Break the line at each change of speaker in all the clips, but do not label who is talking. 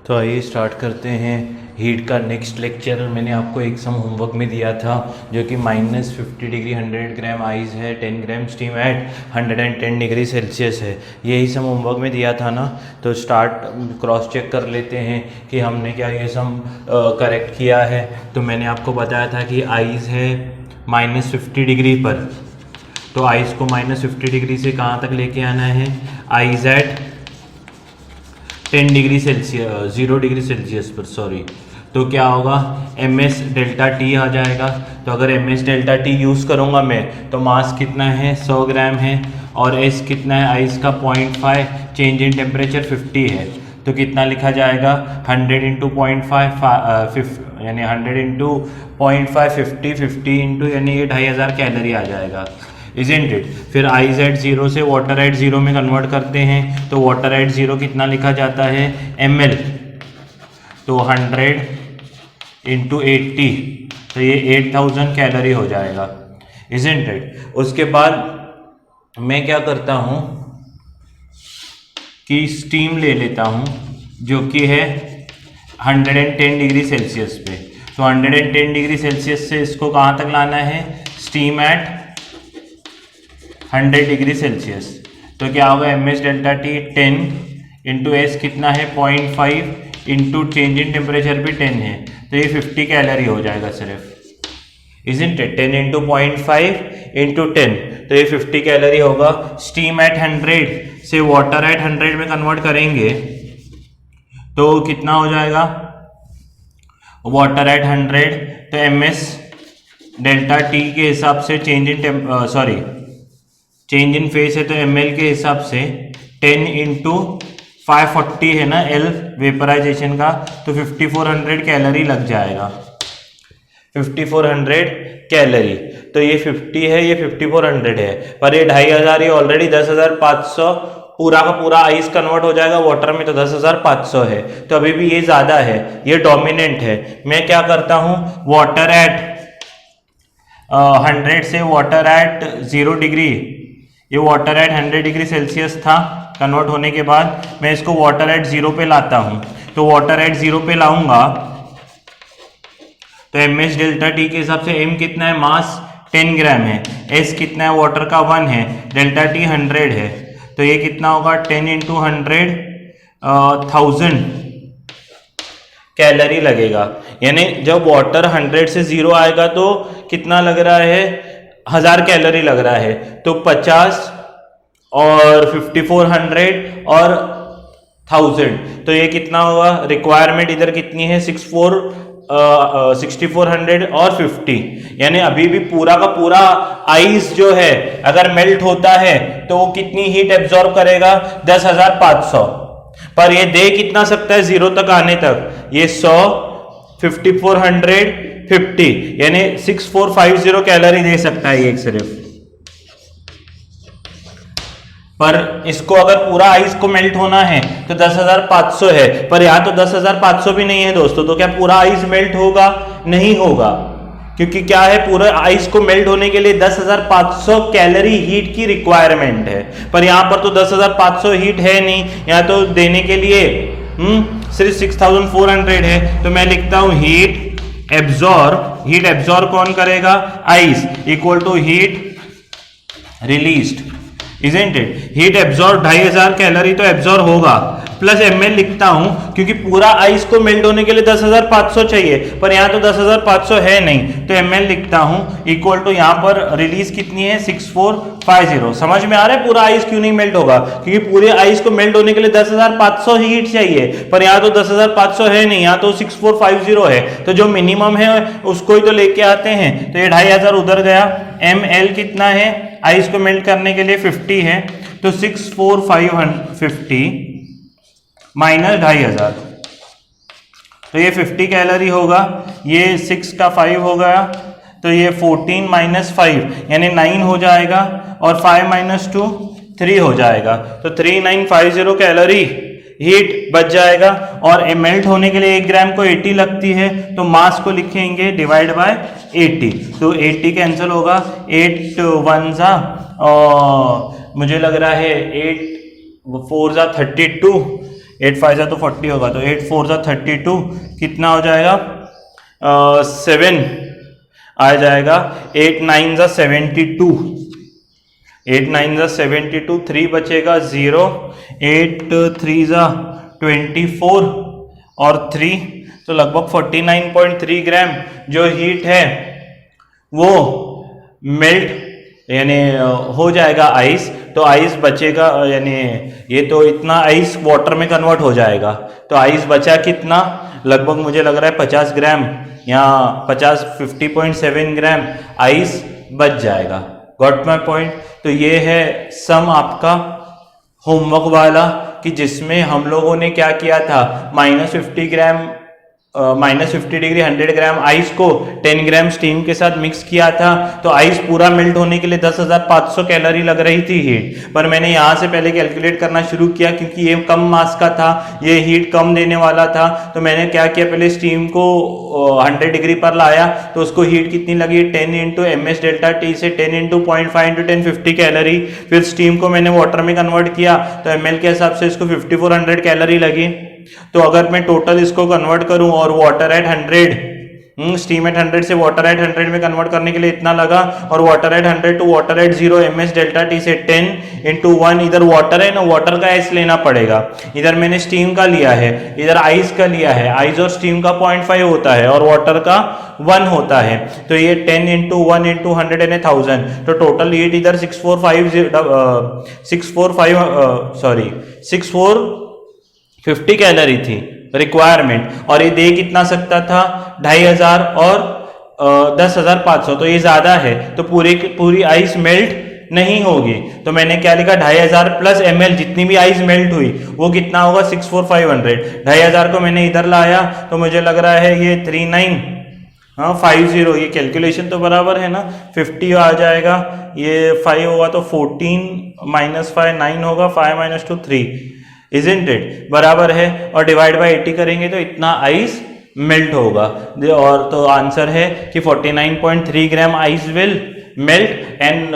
तो आइए स्टार्ट करते हैं हीट का नेक्स्ट लेक्चर। मैंने आपको एक सम होमवर्क में दिया था जो कि -50 डिग्री 100 ग्राम आइस है, 10 ग्राम स्टीम एट 110 डिग्री सेल्सियस है। यही सम होमवर्क में दिया था ना। तो स्टार्ट क्रॉस चेक कर लेते हैं कि हमने क्या ये सम करेक्ट किया है। तो मैंने आपको बताया था कि आइस है -50 डिग्री पर, तो आइस को -50 डिग्री से कहाँ तक लेके आना है, ice eight 10 degree Celsius 0 degree Celsius पर, सॉरी। तो क्या होगा, ms डेल्टा टी आ जाएगा। तो अगर ms डेल्टा टी यूज़ करूँगा मैं, तो मास कितना है 100 ग्राम है, और s कितना है आइस का 0.5, चेंज इन टेम्परेचर 50 है। तो कितना लिखा जाएगा 100 इंटू 0.5 यानी 100 इंटू 0.5 50 इंटू यानी ये 2500 कैलोरी आ जाएगा, इज़न्ट इट। फिर आइस एट 0 से वाटर एट 0 में कन्वर्ट करते हैं। तो वाटर एट 0 कितना लिखा जाता है ml, तो 100 इंटू 80, तो ये 8000 कैलोरी हो जाएगा, इज़न्ट इट। उसके बाद मैं क्या करता हूँ कि स्टीम ले लेता हूँ जो कि है 110 डिग्री सेल्सियस पे। तो 110 डिग्री सेल्सियस से इसको कहाँ तक लाना है, स्टीम एट 100 डिग्री सेल्सियस। तो क्या होगा ms delta T 10 into S कितना है 0.5 इंटू चेंज इन टेम्परेचर भी 10 है, तो ये 50 कैलोरी हो जाएगा सिर्फ, इज़न्ट इट। 10 इंटू 0.5 इंटू 10, तो ये 50 कैलोरी होगा। स्टीम एट 100 से वाटर एट 100 में कन्वर्ट करेंगे तो कितना हो जाएगा, वाटर एट 100, तो ms डेल्टा टी के हिसाब से चेंज इन फेस है, तो ml के हिसाब से 10 इंटू 540 है ना L वेपराइजेशन का, तो 5400 कैलोरी लग जाएगा, 5400 कैलोरी। तो ये 50 है, ये 5400 है, पर ये 2500, ये ऑलरेडी 10500 पूरा का पूरा आइस कन्वर्ट हो जाएगा वाटर में, तो 10500 है। तो अभी भी ये ज़्यादा है, ये डोमिनेंट है। मैं क्या करता हूँ, वाटर एट 100 से वाटर एट 0 डिग्री, ये वाटर एट 100 डिग्री सेल्सियस था, कन्वर्ट होने के बाद मैं इसको वाटर एट 0 पे लाता हूँ। तो वाटर एट 0 पे लाऊंगा तो ms डेल्टा टी के हिसाब से m कितना है, मास 10 ग्राम है, s कितना है, वाटर का 1 है, डेल्टा टी 100 है, तो ये कितना होगा 10 इंटू 100,000 कैलोरी लगेगा। यानी जब वाटर 100 से 0 आएगा तो कितना लग रहा है, 1000 कैलोरी लग रहा है। तो 50 और 5400 और 1000, तो ये कितना होगा, रिक्वायरमेंट इधर कितनी है 6400 और 50, यानी अभी भी पूरा का पूरा आइस जो है अगर मेल्ट होता है तो वो कितनी हीट एब्जॉर्ब करेगा, 10500। पर ये दे कितना सकता है 0 तक आने तक, ये 100 5400 50, यानी 6450 कैलोरी दे सकता है ये सिर्फ। पर इसको अगर पूरा आइस को मेल्ट होना है तो 10500 है, पर यहाँ तो 10500 भी नहीं है दोस्तों। तो क्या पूरा आइस मेल्ट होगा, नहीं होगा, क्योंकि क्या है, पूरा आइस को मेल्ट होने के लिए 10500 कैलोरी हीट की रिक्वायरमेंट है, पर यहाँ पर तो 10500 हीट है नहीं, यहाँ तो देने के लिए सिर्फ 6400 है। तो मैं लिखता हूं हीट एब्जॉर्ब कौन करेगा, ice, equal to heat released, isn't it. Heat absorb 2500 calorie तो एब्जॉर्ब होगा, प्लस ml लिखता हूं क्योंकि पूरा आइस को मेल्ट होने के लिए 10500 चाहिए, पर यहाँ तो 10500 है नहीं, तो ml लिखता हूं इक्वल टू यहाँ पर रिलीज कितनी है 6450। समझ में आ रहा है पूरा आइस क्यों नहीं मेल्ट होगा, क्योंकि पूरे आइस को मेल्ट होने के लिए 10500 हीट चाहिए, पर यहाँ तो 10500 है नहीं, यहाँ तो 6450 है। तो जो मिनिमम है उसको ही तो लेके आते हैं, तो ये 2500 उधर गया। ml कितना है आइस को मेल्ट करने के लिए 50 है, तो 6450 माइनस 2500, तो ये 50 कैलोरी होगा, ये 6 का 5 हो गया, तो ये 14 माइनस 5 यानी 9 हो जाएगा, और 5 माइनस 2 3 हो जाएगा, तो 3950 कैलोरी हीट बच जाएगा। और मेल्ट होने के लिए 1 ग्राम को 80 लगती है, तो मास को लिखेंगे डिवाइड बाय 80, तो 80 कैंसिल होगा, 8 1 सा, और मुझे लग रहा है 8 4 सा 32, 8 5 तो 40 होगा, तो 8 4 32, कितना हो जाएगा 7 आ जाएगा, 8 9 72, 8 9 72, 3 बचेगा 0, 8 3 24 और 3, तो लगभग 49.3 ग्राम जो हीट है वो मेल्ट यानी हो जाएगा आइस। तो आइस बचेगा, यानी ये तो इतना आइस वाटर में कन्वर्ट हो जाएगा, तो आइस बचा कितना, लगभग मुझे लग रहा है 50 ग्राम या 50 ग्राम आइस बच जाएगा। Got my point. तो ये है सम आपका होमवर्क वाला, कि जिसमें हम लोगों ने क्या किया था, -50 ग्राम -50 डिग्री 100 ग्राम आइस को 10 ग्राम स्टीम के साथ मिक्स किया था। तो आइस पूरा मेल्ट होने के लिए 10,500 कैलोरी लग रही थी हीट, पर मैंने यहाँ से पहले कैलकुलेट करना शुरू किया क्योंकि ये कम मास का था, ये हीट कम देने वाला था। तो मैंने क्या किया, पहले स्टीम को 100 डिग्री पर लाया, तो उसको हीट कितनी लगी, 10 इंटू MS डेल्टा टी से 10 इंटू 0.5 इंटू 10 50 कैलोरी। फिर स्टीम को मैंने वाटर में कन्वर्ट किया, तो ml के हिसाब से इसको 5400 कैलोरी लगी। तो अगर मैं टोटल इसको कन्वर्ट करूं और वाटर एट 100, स्टीम एट 100 से वाटर एट 100 में कन्वर्ट करने के लिए इतना लगा, और water at 100 to water at 0 MS delta T से 10 इंटू 1, इधर वाटर है ना, वाटर का एस लेना पड़ेगा, इधर मैंने स्टीम का लिया है, इधर आइस का लिया है। आइस और स्टीम का 0.5 होता है और वाटर का 1 होता है, तो ये 10 इंटू 1 इंटू 100 यानी 1000। तो टोटल हीट इधर 650 कैलोरी थी रिक्वायरमेंट, और ये दे कितना सकता था, 2500 और 10,500, तो ये ज्यादा है, तो पूरी आइस मेल्ट नहीं होगी। तो मैंने क्या लिखा, 2500 प्लस ml जितनी भी आइस मेल्ट हुई वो कितना होगा, 64500। 2500 को मैंने इधर लाया तो मुझे लग रहा है ये 3950, ये कैलकुलेशन तो बराबर है ना, 50 आ जाएगा, ये 5 होगा तो 14 -5 9 होगा, 5 - 2 3, Isn't it? बराबर है, और डिवाइड बाय 80 करेंगे तो इतना आइस मेल्ट होगा। और तो आंसर है कि 49.3 gram ice will melt and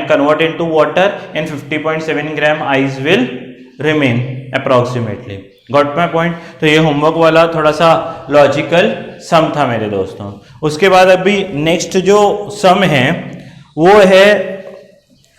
convert into water, and 50.7 gram ice will remain approximately. Got my point. तो ये होमवर्क वाला थोड़ा सा लॉजिकल सम था मेरे दोस्तों। उसके बाद अभी नेक्स्ट जो सम है वो है,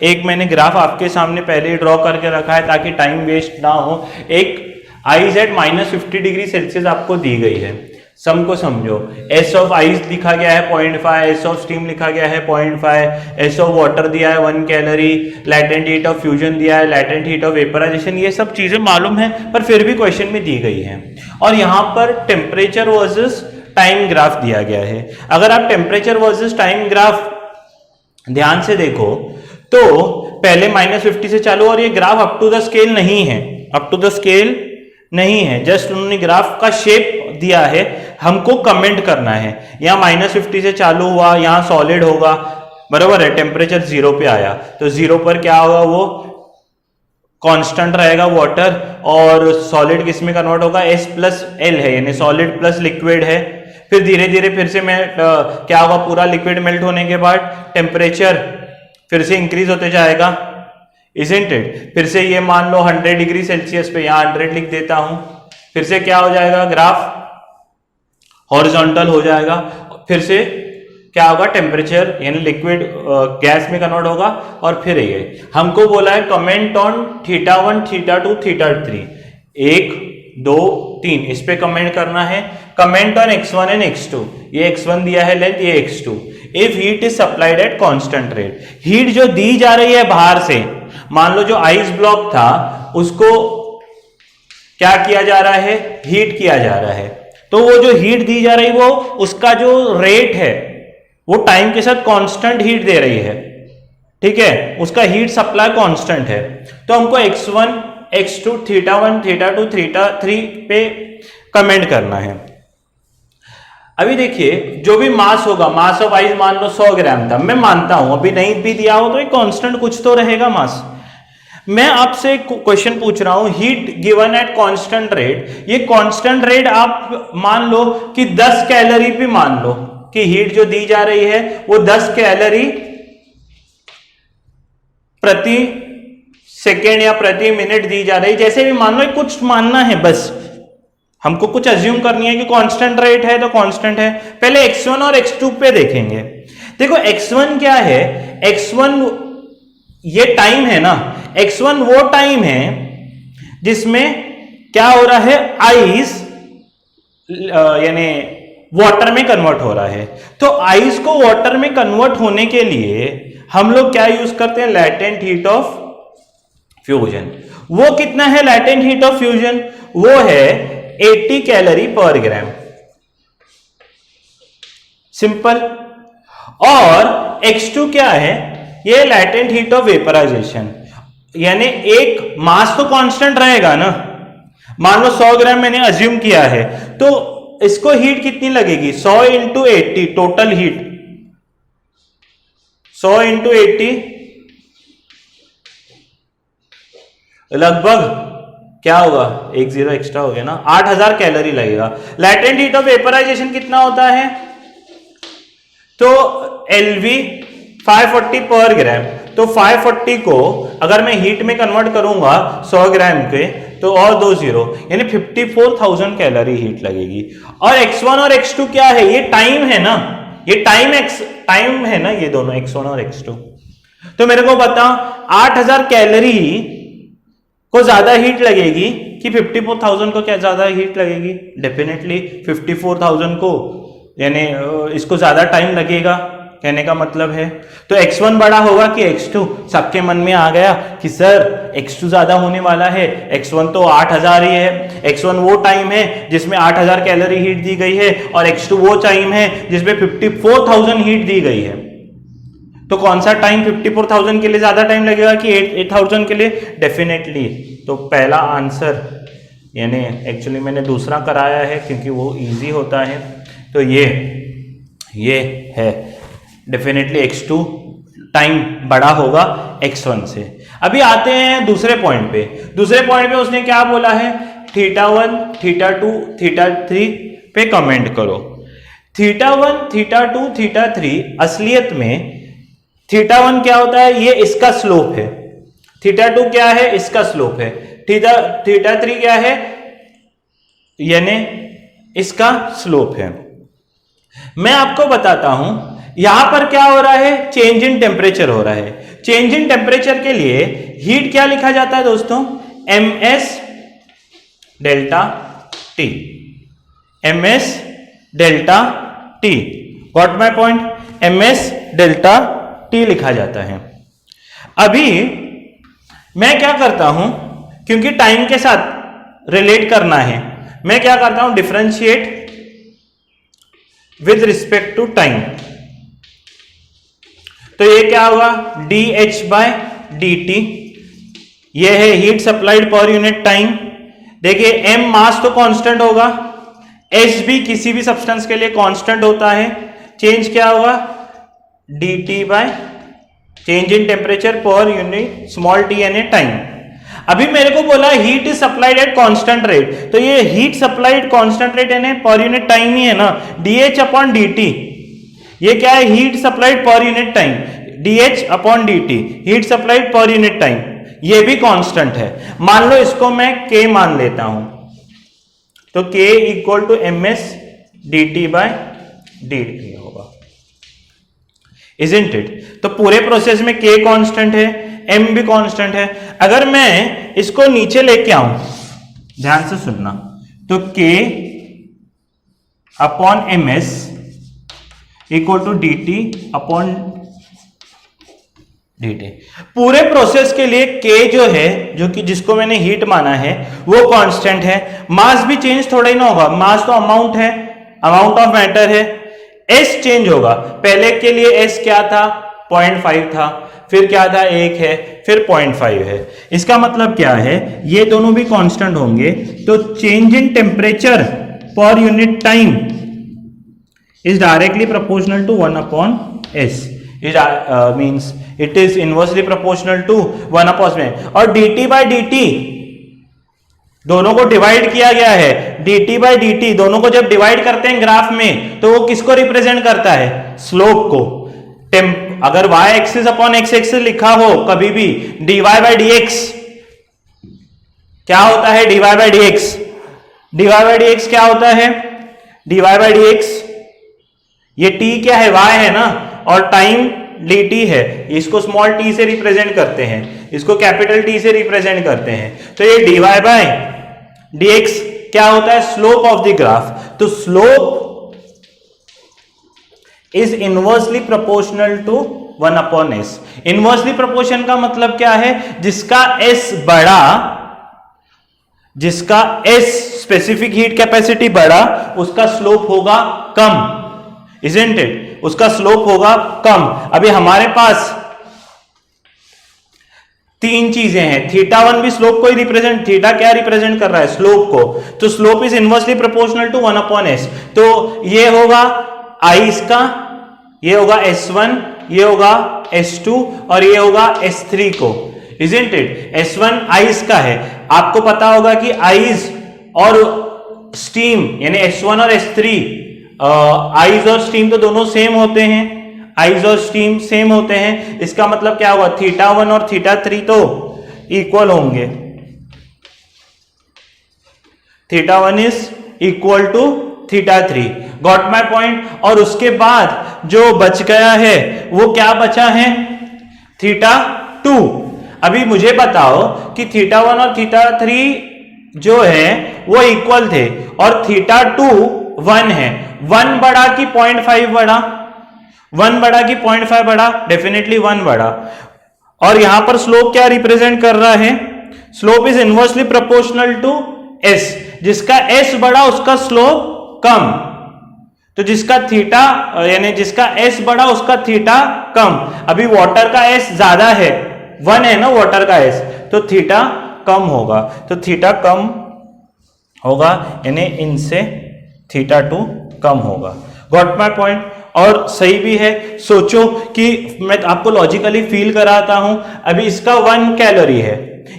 एक मैंने ग्राफ आपके सामने पहले ही ड्रॉ करके रखा है ताकि टाइम वेस्ट ना हो। एक आइस एट -50 डिग्री सेल्सियस आपको दी गई है, सम को समझो। एस ऑफ आइस लिखा गया है 0.5, एस ऑफ स्टीम लिखा गया है 0.5, एस ऑफ वाटर दिया है 1 calorie, latent heat of fusion दिया है, लैटेंट हीट ऑफ वेपराइजेशन, ये सब चीजें मालूम है पर फिर भी क्वेश्चन में दी गई है। और यहाँ पर टेम्परेचर वर्सेस टाइम ग्राफ दिया गया है। अगर आप टेम्परेचर वर्सेस टाइम ग्राफ ध्यान से देखो तो पहले -50 से चालू, और ये graph up to the scale नहीं है, अप टू द स्केल नहीं है, जस्ट उन्होंने ग्राफ का शेप दिया है, हमको कमेंट करना है। यहाँ -50 से चालू हुआ, यहाँ सॉलिड होगा, बराबर है, टेम्परेचर 0 पे आया तो 0 पर क्या होगा, वो कांस्टेंट रहेगा वाटर, और सॉलिड किस में कन्वर्ट होगा, S+L है, यानी सॉलिड प्लस लिक्विड है। फिर धीरे धीरे फिर से क्या होगा, पूरा लिक्विड मेल्ट होने के बाद टेम्परेचर फिर से इंक्रीज होते जाएगा, isn't it? फिर से ये मान लो 100 डिग्री सेल्सियस पे, यहाँ 100 लिख देता हूं, फिर से क्या हो जाएगा, ग्राफ हॉरिजॉन्टल हो जाएगा, फिर से क्या होगा, टेम्परेचर यानी लिक्विड गैस में कन्वर्ट होगा, और फिर ये हमको बोला है कमेंट ऑन θ1 θ2 θ3, 1 2 3, इस पे कमेंट करना है। Comment on x1 and x2, ये x1 दिया है लेंथ, ये x2। If heat is supplied at constant rate, heat जो दी जा रही है बाहर से, मान लो जो आइस ब्लॉक था उसको क्या किया जा रहा है, हीट किया जा रहा है, तो वो जो हीट दी जा रही है वो उसका जो रेट है वो टाइम के साथ कांस्टेंट हीट दे रही है, ठीक है, उसका हीट सप्लाई कांस्टेंट है। तो हमको x1 x2 θ1 θ2 θ3 पे कमेंट करना है। अभी देखिए जो भी मास होगा, मास ऑफ आइस मान लो 100 ग्राम था, मैं मानता हूं अभी नहीं भी दिया हो तो एक कांस्टेंट कुछ तो रहेगा मास। मैं आपसे क्वेश्चन पूछ रहा हूं, heat given at constant rate, ये कांस्टेंट रेट आप मान लो कि 10 कैलोरी पे मान लो कि हीट जो दी जा रही है वो 10 कैलोरी प्रति सेकेंड या प्रति मिनट दी जा रही, जैसे भी मान लो, कुछ मानना है, बस हमको कुछ अज्यूम करनी है कि कांस्टेंट रेट है तो कांस्टेंट है। पहले x1 और x2 पे देखेंगे। देखो x1 क्या है, x1 ये टाइम है ना, x1 वो टाइम है जिसमें क्या हो रहा है, आइस यानी वाटर में कन्वर्ट हो रहा है। तो आइस को वाटर में कन्वर्ट होने के लिए हम लोग क्या यूज करते हैं, लैटेंट हीट ऑफ फ्यूजन। वो कितना है लैटेंट हीट ऑफ फ्यूजन, वो है 80 कैलोरी पर ग्राम, सिंपल। और x2 क्या है, ये लैटेंट हीट ऑफ वेपराइजेशन, यानी एक मास तो कांस्टेंट रहेगा ना, मान लो 100 ग्राम मैंने अज्यूम किया है, तो इसको हीट कितनी लगेगी, 100 इंटू 80 टोटल हीट, 100 इंटू 80 लगभग क्या होगा, एक जीरो एक्स्ट्रा हो गया ना, 8000 कैलोरी लगेगा। लैटेंट हीट ऑफ वेपराइजेशन कितना होता है, तो LV 540 पर ग्राम। तो 540 को अगर मैं हीट में कन्वर्ट करूंगा 100 ग्राम के, तो और 2 जीरो, यानी 54,000 कैलोरी हीट लगेगी। और x1 और x2 क्या है, ये टाइम है ना, ये टाइम है ना, ये दोनों x1 और x2। तो मेरे को बता 8000 कैलोरी को ज्यादा हीट लगेगी कि 54,000 को क्या ज्यादा हीट लगेगी, डेफिनेटली 54,000 को, यानी इसको ज्यादा टाइम लगेगा, कहने का मतलब है। तो x1 बड़ा होगा कि x2, सबके मन में आ गया कि सर x2 ज्यादा होने वाला है, x1 तो 8000 ही है, x1 वो टाइम है जिसमें 8000 कैलोरी हीट दी गई है, और x2 वो टाइम है जिसमें 54,000 हीट दी गई है। तो कौन सा टाइम 54,000 के लिए ज्यादा टाइम लगेगा कि 8,000 के लिए, डेफिनेटली। तो पहला आंसर, यानी एक्चुअली मैंने दूसरा कराया है क्योंकि वो इजी होता है, तो ये है डेफिनेटली x2 टाइम बड़ा होगा x1 से। अभी आते हैं दूसरे पॉइंट पे। दूसरे पॉइंट पे उसने क्या बोला है, θ1, θ2, θ3 पे कमेंट करो। θ1, θ2, θ3 असलियत में θ1 क्या होता है, ये इसका स्लोप है, θ2 क्या है, इसका स्लोप है, θ3 क्या है, यानी इसका स्लोप है। मैं आपको बताता हूं यहां पर क्या हो रहा है, चेंज इन टेम्परेचर हो रहा है। चेंज इन टेम्परेचर के लिए हीट क्या लिखा जाता है दोस्तों, ms delta T, ms delta T, got my point, ms delta T लिखा जाता है। अभी मैं क्या करता हूं, क्योंकि टाइम के साथ रिलेट करना है, मैं क्या करता हूं, differentiate with respect to time. तो ये क्या होगा, dH बाय dt, ये है हीट सप्लाइड पर यूनिट टाइम। देखिए m मास तो कांस्टेंट होगा, h भी किसी भी सब्सटेंस के लिए कांस्टेंट होता है, चेंज क्या होगा, dt by change in temperature per unit small t यानी टाइम। अभी मेरे को बोला heat is supplied at constant rate, तो ये हीट सप्लाइड कांस्टेंट रेट यानी पर यूनिट टाइम ही है ना, dH अपॉन dt, ये क्या है, हीट सप्लाइड पर unit time, dH upon dt, heat supplied पर यूनिट टाइम, ये भी कांस्टेंट है। मान लो इसको मैं K मान लेता हूं, तो K equal to ms dt by dt होगा, इजंट इट। तो पूरे प्रोसेस में K कांस्टेंट है, M भी कांस्टेंट है। अगर मैं इसको नीचे लेके आऊं, ध्यान से सुनना, तो K upon ms equal to dt upon dt। पूरे प्रोसेस के लिए K जो है, जो कि जिसको मैंने हीट माना है, वो कांस्टेंट है। मास भी चेंज थोड़ा ही ना होगा, मास तो अमाउंट है, अमाउंट ऑफ मैटर है। S चेंज होगा, पहले के लिए S क्या था, 0.5 था, फिर क्या था, 1 है, फिर 0.5 है। इसका मतलब क्या है, ये दोनों भी कांस्टेंट होंगे, तो चेंज इन टेम्परेचर पर unit time is directly proportional to 1 upon s, it means it is inversely proportional to 1 upon s। और dt by dt दोनों को डिवाइड किया गया है, dt by dt दोनों को जब डिवाइड करते हैं ग्राफ में, तो वो किसको रिप्रेजेंट करता है, स्लोप को। अगर y axis upon x axis लिखा हो कभी भी dy by dx, क्या होता है dy by D x? dy by D x क्या होता है? dy बाई डी एक्स, ये t क्या है? y है ना, और टाइम dt है, इसको स्मॉल t से रिप्रेजेंट करते हैं, इसको कैपिटल T से रिप्रेजेंट करते हैं। तो ये dy बाई dx क्या होता है? Slope of the graph. तो slope is inversely proportional to 1/s। Inversely proportion का मतलब क्या है? जिसका s बड़ा, जिसका s स्पेसिफिक हीट कैपेसिटी बड़ा, उसका स्लोप होगा कम, इजंट इट? उसका स्लोप होगा कम। अभी हमारे पास तीन चीजें हैं, θ1 भी स्लोप को ही रिप्रेजेंट, थीटा क्या रिप्रेजेंट कर रहा है? स्लोप को। तो slope is inversely proportional to 1/s। तो ये होगा i का, ये होगा s1, ये होगा s2 और ये होगा s3 को, इजंट इट? s1 आइस का है, आपको पता होगा कि आइस और स्टीम यानी s1 और s3, आइस और स्टीम तो दोनों सेम होते हैं, आइस और स्टीम सेम होते हैं। इसका मतलब क्या होगा? θ1 और θ3 तो इक्वल होंगे, θ1 is equal to θ3। Got my point? और उसके बाद जो बच गया है वो क्या बचा है? θ2। अभी मुझे बताओ कि θ1 और θ3 जो है वो इक्वल थे और θ2 1 है, 1 बड़ा कि 0.5 बड़ा? 1 बड़ा कि 0.5 बड़ा? डेफिनेटली 1 बड़ा। और यहां पर स्लोप क्या रिप्रेजेंट कर रहा है? Slope is inversely proportional to s। जिसका s बड़ा उसका स्लोप कम, तो जिसका थीटा यानी जिसका s बड़ा उसका थीटा कम। अभी वाटर का s ज्यादा है, 1 है ना वाटर का s, तो थीटा कम होगा, तो थीटा कम होगा यानी इनसे θ2 कम होगा। Got my point? और सही भी है। सोचो कि मैं आपको लॉजिकली फील कराता हूं, अभी इसका 1 कैलोरी है,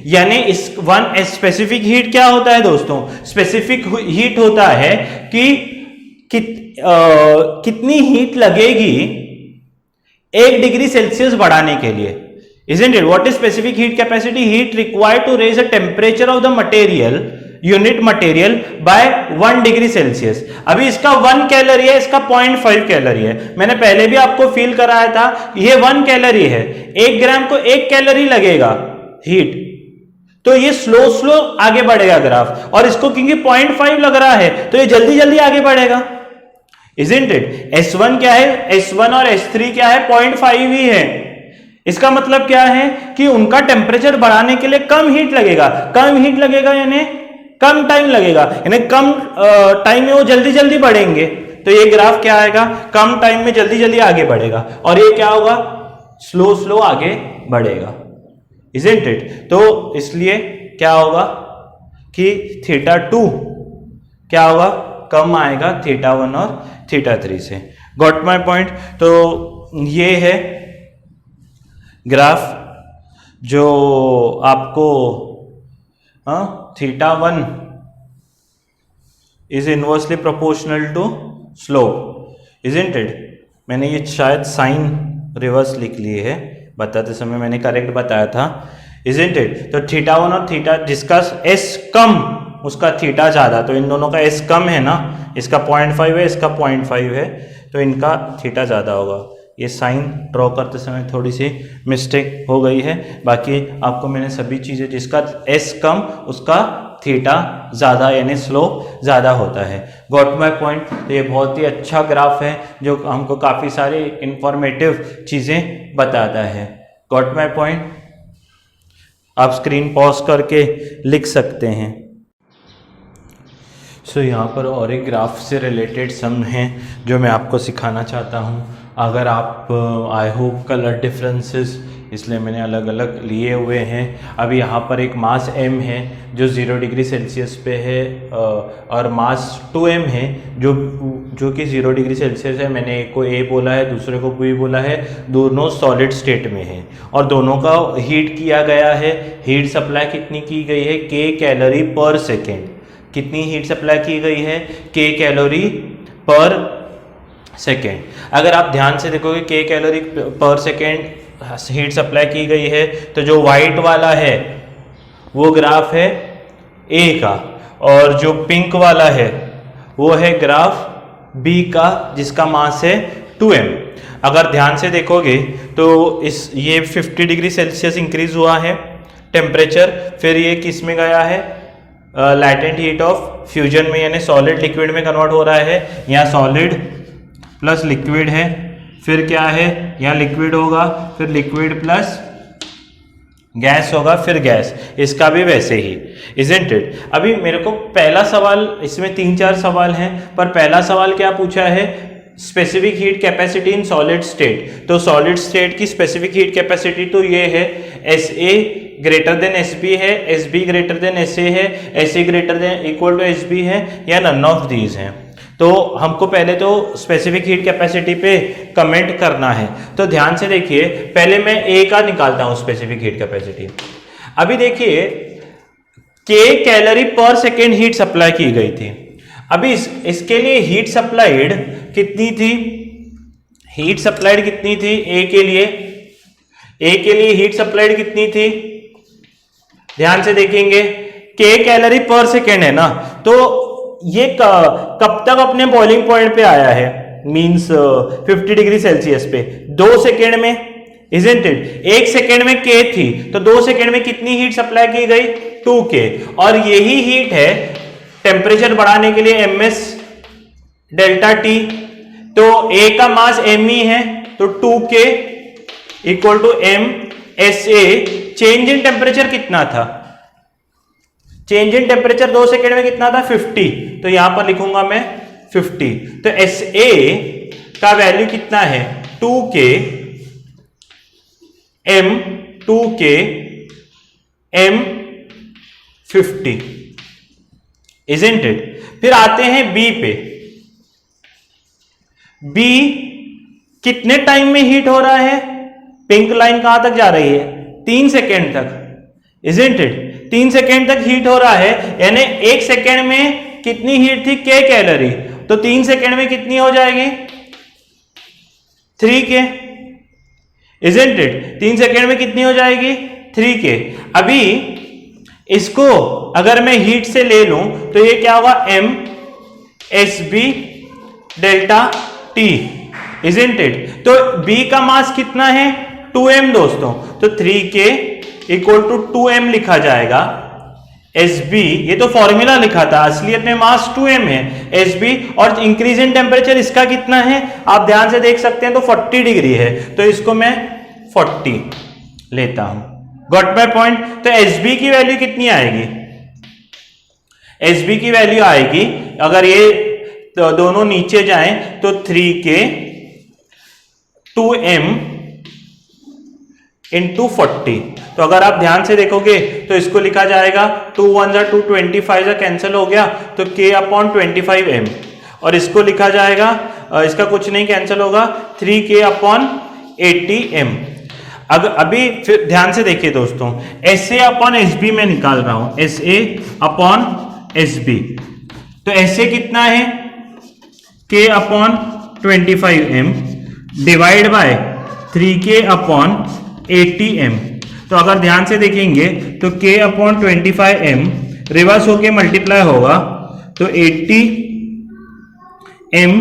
यानी इस 1 स्पेसिफिक हीट क्या होता है दोस्तों? स्पेसिफिक हीट होता है कि कितनी हीट लगेगी 1 डिग्री सेल्सियस बढ़ाने के लिए, isn't it? What is specific heat capacity? Heat required to raise the temperature of the material, unit material by 1 degree Celsius. अभी इसका 1 कैलोरी है, इसका 0.5 कैलोरी है। मैंने पहले भी आपको फील कराया था, ये 1 कैलोरी है, 1 ग्राम को 1 कैलोरी लगेगा हीट, तो ये स्लो आगे बढ़ेगा ग्राफ। और इसको क्योंकि 0.5 लग रहा है तो ये जल्दी जल्दी आगे बढ़ेगा, isn't it? S1 क्या है? S1 और S3 क्या है? 0.5 ही है। इसका मतलब क्या है कि उनका टेम्परेचर बढ़ाने के लिए कम हीट लगेगा। कम हीट लगेगा यानी कम टाइम लगेगा, यानी कम टाइम में वो जल्दी जल्दी बढ़ेंगे। तो ये ग्राफ क्या आएगा? कम टाइम में जल्दी जल्दी आगे बढ़ेगा, और ये क्या होगा? स्लो आगे बढ़ेगा, isn't it? तो इसलिए क्या होगा कि θ2 क्या होगा? कम आएगा θ1 और θ3 से। Got my point? तो ये है ग्राफ जो आपको θ1 is inversely proportional to slope, isn't it? मैंने ये शायद साइन रिवर्स लिख लिए है, बताते समय मैंने करेक्ट बताया था, isn't it? तो θ1 और थीटा, जिसका s कम उसका थीटा ज्यादा, तो इन दोनों का s कम है ना, इसका 0.5 है, इसका 0.5 है, तो इनका थीटा ज्यादा होगा। ये साइन ड्रॉ करते समय थोड़ी सी मिस्टेक हो गई है, बाकी आपको मैंने सभी चीज़ें, जिसका s कम उसका थीटा ज़्यादा यानी स्लोप ज़्यादा होता है। Got my point? तो ये बहुत ही अच्छा ग्राफ है जो हमको काफ़ी सारे इंफॉर्मेटिव चीज़ें बताता है। Got my point? आप स्क्रीन पॉज करके लिख सकते हैं। सो यहाँ पर और एक ग्राफ से रिलेटेड सम हैं जो मैं आपको सिखाना चाहता हूँ। अगर आप आई होप कलर डिफरेंसेस, इसलिए मैंने अलग अलग लिए हुए हैं। अभी यहाँ पर एक मास m है जो 0 डिग्री सेल्सियस पे है, और मास 2m है जो कि 0 डिग्री सेल्सियस है। मैंने एक को a बोला है, दूसरे को b बोला है, दोनों सॉलिड स्टेट में है और दोनों का हीट किया गया है। हीट सप्लाई कितनी की गई है? k कैलोरी पर सेकेंड। कितनी हीट सप्लाई की गई है? k कैलोरी पर सेकेंड। अगर आप ध्यान से देखोगे k कैलोरी पर सेकेंड हीट सप्लाई की गई है, तो जो वाइट वाला है वो ग्राफ है ए का, और जो पिंक वाला है वो है ग्राफ बी का जिसका मास है 2m। अगर ध्यान से देखोगे तो ये 50 डिग्री सेल्सियस इंक्रीज हुआ है टेम्परेचर, फिर ये किस में गया है, लैटेंट हीट ऑफ फ्यूजन में, यानी सॉलिड लिक्विड में कन्वर्ट हो रहा है। यहाँ सॉलिड प्लस लिक्विड है, फिर क्या है, यहाँ लिक्विड होगा, फिर लिक्विड प्लस गैस होगा, फिर गैस, इसका भी वैसे ही, इजंट इट। अभी मेरे को पहला सवाल, इसमें 3-4 सवाल हैं, पर पहला सवाल क्या पूछा है, specific heat capacity in solid state. तो सॉलिड स्टेट की स्पेसिफिक हीट कैपेसिटी तो ये है, SA ग्रेटर देन SB है, SB ग्रेटर देन SA है, SA greater than equal to SB है, या नन ऑफ दीज हैं। तो हमको पहले तो स्पेसिफिक हीट कैपेसिटी पे कमेंट करना है। तो ध्यान से देखिए, पहले मैं A का निकालता हूं स्पेसिफिक हीट कैपेसिटी। अभी देखिए K कैलोरी पर सेकेंड हीट सप्लाई की गई थी। अभी इसके लिए हीट सप्लाइड कितनी थी, हीट सप्लाइड कितनी थी A के लिए हीट सप्लाइड कितनी थी, ध्यान से देखेंगे, K कैलोरी पर सेकेंड है ना, तो ये कब तक अपने बॉइलिंग पॉइंट पे आया है, मींस 50 डिग्री सेल्सियस पे 2 सेकेंड में, इजंट इट। 1 सेकेंड में K थी, तो 2 सेकेंड में कितनी हीट सप्लाई की गई, 2K, और यही हीट है टेम्परेचर बढ़ाने के लिए MS डेल्टा T। तो A का मास Me है, तो 2K equal to MSA। Change in temperature कितना था, चेंज इन टेम्परेचर 2 सेकेंड में कितना था, 50, तो यहां पर लिखूंगा मैं 50। तो SA का वैल्यू कितना है, 2K M 50, इजंट इट। फिर आते हैं B पे। B कितने टाइम में हीट हो रहा है, पिंक लाइन कहां तक जा रही है, 3 सेकेंड तक, इजंट इट। 3 सेकेंड तक हीट हो रहा है, यानी 1 सेकेंड में कितनी हीट थी, K कैलोरी, तो 3 सेकेंड में कितनी हो जाएगी, 3K, इजंट इट। 3 सेकेंड में कितनी हो जाएगी, 3K। अभी इसको अगर मैं हीट से ले लूं तो ये क्या होगा, MSB delta T, isn't it. तो B का मास कितना है, 2m दोस्तों, तो 3K इक्वल टू 2m लिखा जाएगा। SB, ये तो फॉर्मूला लिखा था, असलियत में मास 2m है SB, और इंक्रीज इन टेम्परेचर इसका कितना है, आप ध्यान से देख सकते हैं, तो 40 डिग्री है, तो इसको मैं 40 लेता हूं। Got my point. तो SB की वैल्यू कितनी आएगी, SB की वैल्यू आएगी, अगर ये तो दोनों नीचे जाएं तो 3K 2m इंटू 40। तो अगर आप ध्यान से देखोगे तो इसको लिखा जाएगा 2 1 जा 2, 25 जा कैंसिल हो गया, तो K अपॉन 25m, और इसको लिखा जाएगा, इसका कुछ नहीं कैंसिल होगा, 3K अपॉन 80m। अभी फिर ध्यान से देखिए दोस्तों, SA अपॉन SB में निकाल रहा हूं, SA अपॉन SB। तो SA कितना है, K upon 25m divide by 3K upon 80m। तो अगर ध्यान से देखेंगे तो K अपॉन 25m रिवर्स होके मल्टीप्लाई होगा, तो 80m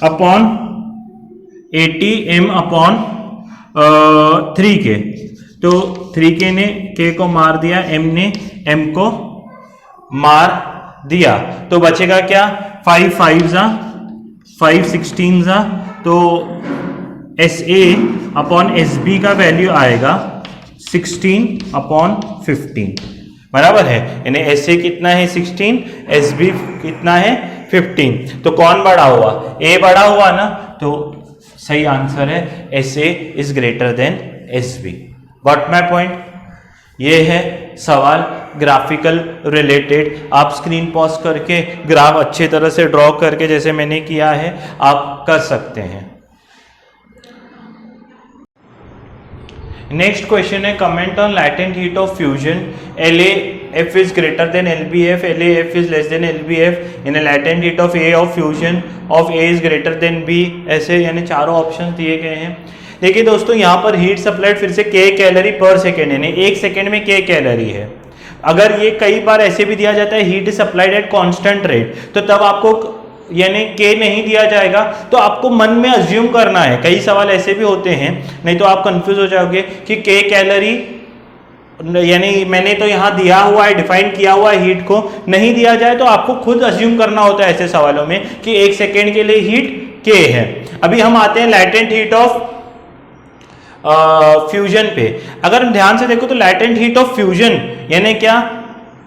अपॉन 3K। तो 3K ने K को मार दिया, M ने M को मार दिया, तो बचेगा क्या, 5 5 जा 5 16 जा, तो SA अपॉन SB का वैल्यू आएगा 16 अपॉन 15, बराबर है, यानी SA कितना है 16, SB कितना है 15। तो कौन बड़ा हुआ, A बड़ा हुआ ना, तो सही आंसर है SA is greater than SB। Got my point. ये है सवाल ग्राफिकल रिलेटेड। आप स्क्रीन पॉज करके ग्राफ अच्छी तरह से ड्रॉ करके, जैसे मैंने किया है, आप कर सकते हैं। नेक्स्ट क्वेश्चन है, comment on latent heat of fusion, LAF is greater than LBF, LAF is less than LBF in a latent heat of A of fusion of A is greater than B, ऐसे यानी चारों option दिए गए हैं। देखिए दोस्तों, यहाँ पर हीट सप्लाइड फिर से K कैलोरी पर सेकेंड, यानी 1 सेकेंड में K कैलोरी है, अगर ये कई बार ऐसे भी दिया जाता है heat is supplied at constant rate, तो तब आपको यानी के नहीं दिया जाएगा, तो आपको मन में अज्यूम करना है। कई सवाल ऐसे भी होते हैं, नहीं तो आप कंफ्यूज हो जाओगे कि के कैलोरी, यानी मैंने तो यहाँ दिया हुआ है, डिफाइन किया हुआ है हीट को, नहीं दिया जाए तो आपको खुद अज्यूम करना होता है ऐसे सवालों में कि 1 सेकेंड के लिए हीट के है। अभी हम आते हैं लैटेंट हीट ऑफ फ्यूजन पे। अगर ध्यान से देखो तो लैटेंट हीट ऑफ फ्यूजन यानी क्या,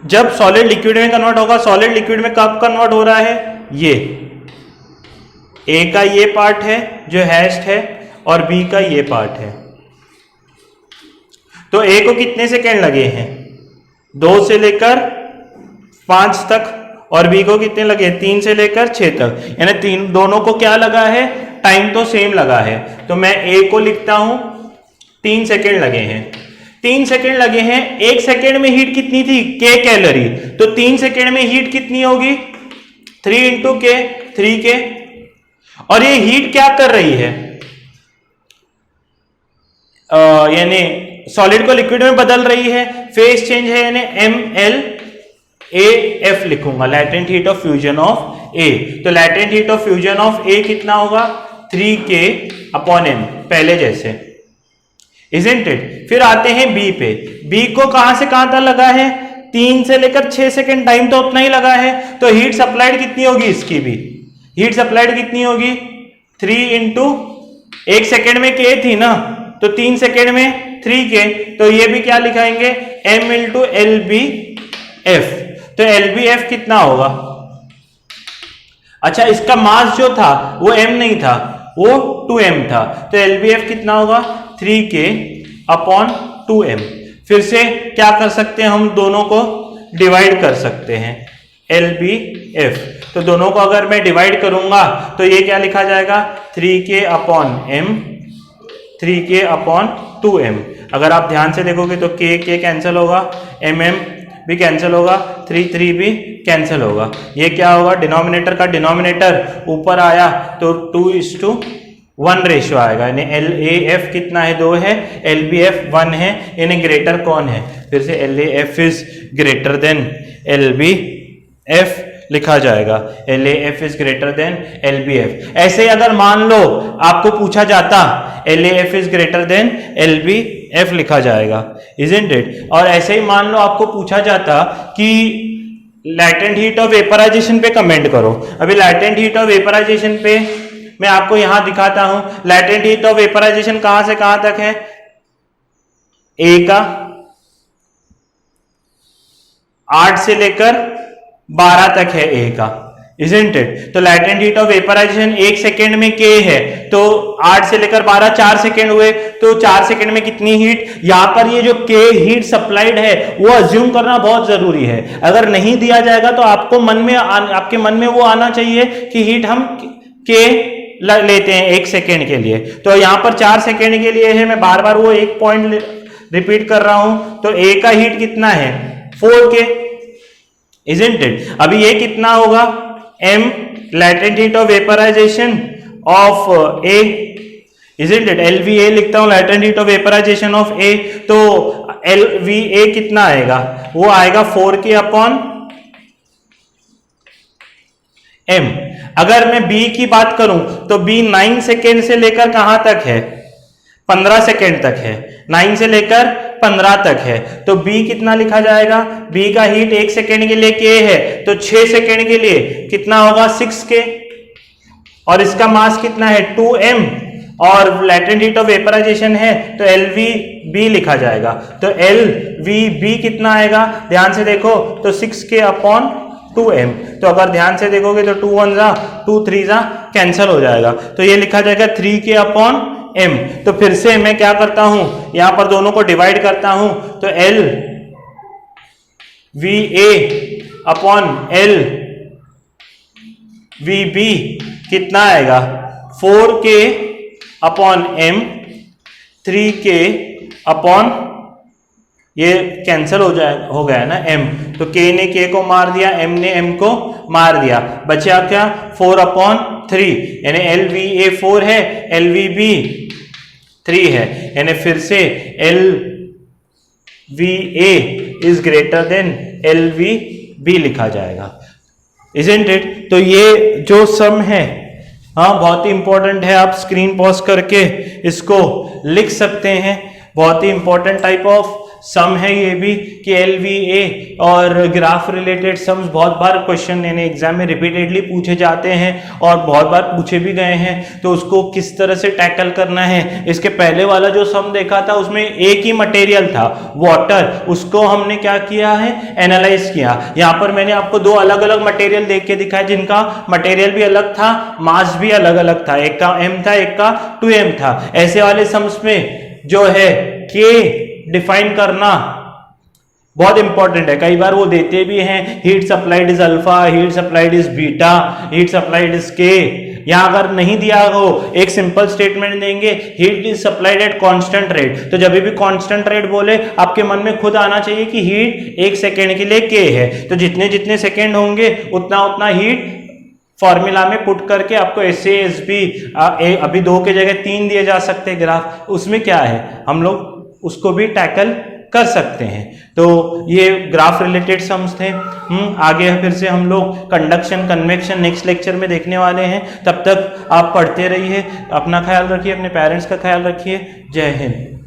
जब सॉलिड लिक्विड में कन्वर्ट होगा, सॉलिड लिक्विड में कब कन्वर्ट हो रहा है, ये ए का ये पार्ट है जो हैश्ड है और बी का ये पार्ट है। तो ए को कितने सेकेंड लगे हैं, 2 से लेकर 5 तक, और बी को कितने लगे, 3 से लेकर 6 तक, यानी तीन दोनों को क्या लगा है, टाइम तो सेम लगा है। तो मैं ए को लिखता हूं 3 सेकेंड लगे हैं, 3 सेकेंड लगे हैं। 1 सेकेंड में हीट कितनी थी, के कैलोरी, तो 3 सेकेंड में हीट कितनी होगी, 3 इंटू के, 3 के। और ये हीट क्या कर रही है, यानी सॉलिड को लिक्विड में बदल रही है, फेज चेंज है, यानी MLAF लिखूंगा, latent heat of fusion of A. तो latent heat of fusion of A कितना होगा, 3K/m, पहले जैसे, इजंट इट। फिर आते हैं बी पे। बी को कहां से कहां तक लगा है, 3 से लेकर 6 सेकेंड, टाइम तो उतना ही लगा है। तो हीट सप्लाइड कितनी होगी, इसकी भी हीट सप्लाइड कितनी होगी, 3 इंटू 1 सेकेंड में के थी ना, तो 3 सेकेंड में 3K, तो ये भी क्या लिखाएंगे, M इंटू LBF। तो LBF कितना होगा, अच्छा इसका मास जो था वो m नहीं था, वो 2m था, तो LBF कितना होगा, 3K/2m। फिर से क्या कर सकते हैं, हम दोनों को डिवाइड कर सकते हैं, LBF। तो दोनों को अगर मैं डिवाइड करूंगा तो ये क्या लिखा जाएगा, 3K/m, 3K/2m। अगर आप ध्यान से देखोगे तो K कैंसिल होगा, mm भी कैंसिल होगा, 3 भी कैंसिल होगा। ये क्या होगा, डिनोमिनेटर का डिनोमिनेटर ऊपर आया तो 2:1 रेशियो आएगा, यानी LAF कितना है, 2 है, LBF 1 है, यानी ग्रेटर कौन है, फिर से LAF is greater than LBF लिखा जाएगा, LAF is greater than LBF। ऐसे अगर मान लो आपको पूछा जाता LAF is greater than LBF लिखा जाएगा, इजंट इट। और ऐसे ही मान लो आपको पूछा जाता कि लैटेंट हीट ऑफ वेपराइजेशन पे कमेंट करो। अभी लैटेंट हीट ऑफ वेपराइजेशन पे मैं आपको यहां दिखाता हूं, लैटेंट हीट ऑफ वेपराइजेशन कहां से कहां तक है, ए का 8 से लेकर 12 तक है ए का, इजंट इट। तो latent heat of vaporisation 1 second में के है, तो 8 से लेकर 12 4 सेकेंड हुए, तो 4 सेकेंड में कितनी हीट, यहां पर ये जो के हीट सप्लाइड है वो अज्यूम करना बहुत जरूरी है। अगर नहीं दिया जाएगा तो आपको आपके मन में वो आना चाहिए कि हीट हम के लेते हैं 1 सेकेंड के लिए, तो यहां पर 4 सेकेंड के लिए है, मैं बार बार वो एक पॉइंट रिपीट कर रहा हूं। तो ए का हीट कितना है, 4K, इजंट इट। अभी ये कितना होगा, M latent heat of vaporisation of A, isn't it. LVA लिखता हूं, latent heat of vaporisation of A, तो LVA कितना आएगा, वो आएगा 4K/m। अगर मैं B की बात करूं तो B 9 सेकेंड से लेकर कहां तक है, 15 सेकेंड तक है, 9 से लेकर 15 तक है। तो B कितना लिखा जाएगा, B का हीट 1 सेकेंड के लिए K है, तो 6 सेकेंड के लिए कितना होगा, 6K, और इसका मास कितना है, 2m, और लैटेंट हीट ऑफ वेपराइजेशन है तो LVB लिखा जाएगा। तो LVB कितना आएगा, ध्यान से देखो तो 6K/2m। तो अगर ध्यान से देखोगे तो 2 1 जा 2 3 जा कैंसिल हो जाएगा, तो ये लिखा जाएगा 3K/m। तो फिर से मैं क्या करता हूं, यहां पर दोनों को डिवाइड करता हूं, तो LVA/LVB कितना आएगा, 4K/m, 3K/ ये कैंसिल हो गया ना m, तो k ने k को मार दिया, m ने m को मार दिया, बचा क्या, 4/3, यानी LVA 4 है, LVB 3 है, यानी फिर से LVA is greater than LV B लिखा जाएगा, इजंट इट। तो ये जो सम है, हाँ, बहुत ही इंपॉर्टेंट है, आप स्क्रीन पॉज करके इसको लिख सकते हैं। बहुत ही इंपॉर्टेंट टाइप ऑफ सम है ये भी कि LVA और ग्राफ रिलेटेड सम्स बहुत बार क्वेश्चन यानी एग्जाम में रिपीटेडली पूछे जाते हैं और बहुत बार पूछे भी गए हैं। तो उसको किस तरह से टैकल करना है, इसके पहले वाला जो सम देखा था उसमें एक ही मटेरियल था, वाटर, उसको हमने क्या किया है, एनालाइज किया। यहाँ पर मैंने आपको दो अलग अलग मटेरियल देख के दिखाया जिनका मटेरियल भी अलग था, मास भी अलग अलग था, एक का M था, एक का 2M था। ऐसे वाले सम्स में जो है K डिफाइन करना बहुत इंपॉर्टेंट है। कई बार वो देते भी हैं heat supplied is alpha, heat supplied is beta, heat supplied is के। यहां अगर नहीं दिया हो, एक सिंपल स्टेटमेंट देंगे, heat is supplied at constant rate. तो जब भी कांस्टेंट रेट बोले आपके मन में खुद आना चाहिए कि हीट एक सेकेंड के लिए के है, तो जितने जितने सेकेंड होंगे उतना उतना हीट फॉर्मूला में पुट करके आपको SASB अभी 2 के जगह 3 दिए जा सकते हैं ग्राफ, उसमें क्या है, हम लोग उसको भी टैकल कर सकते हैं। तो ये ग्राफ रिलेटेड सम्स थे। आगे फिर से हम लोग कंडक्शन, कन्वेक्शन नेक्स्ट लेक्चर में देखने वाले हैं। तब तक आप पढ़ते रहिए, अपना ख्याल रखिए, अपने पेरेंट्स का ख्याल रखिए। जय हिंद।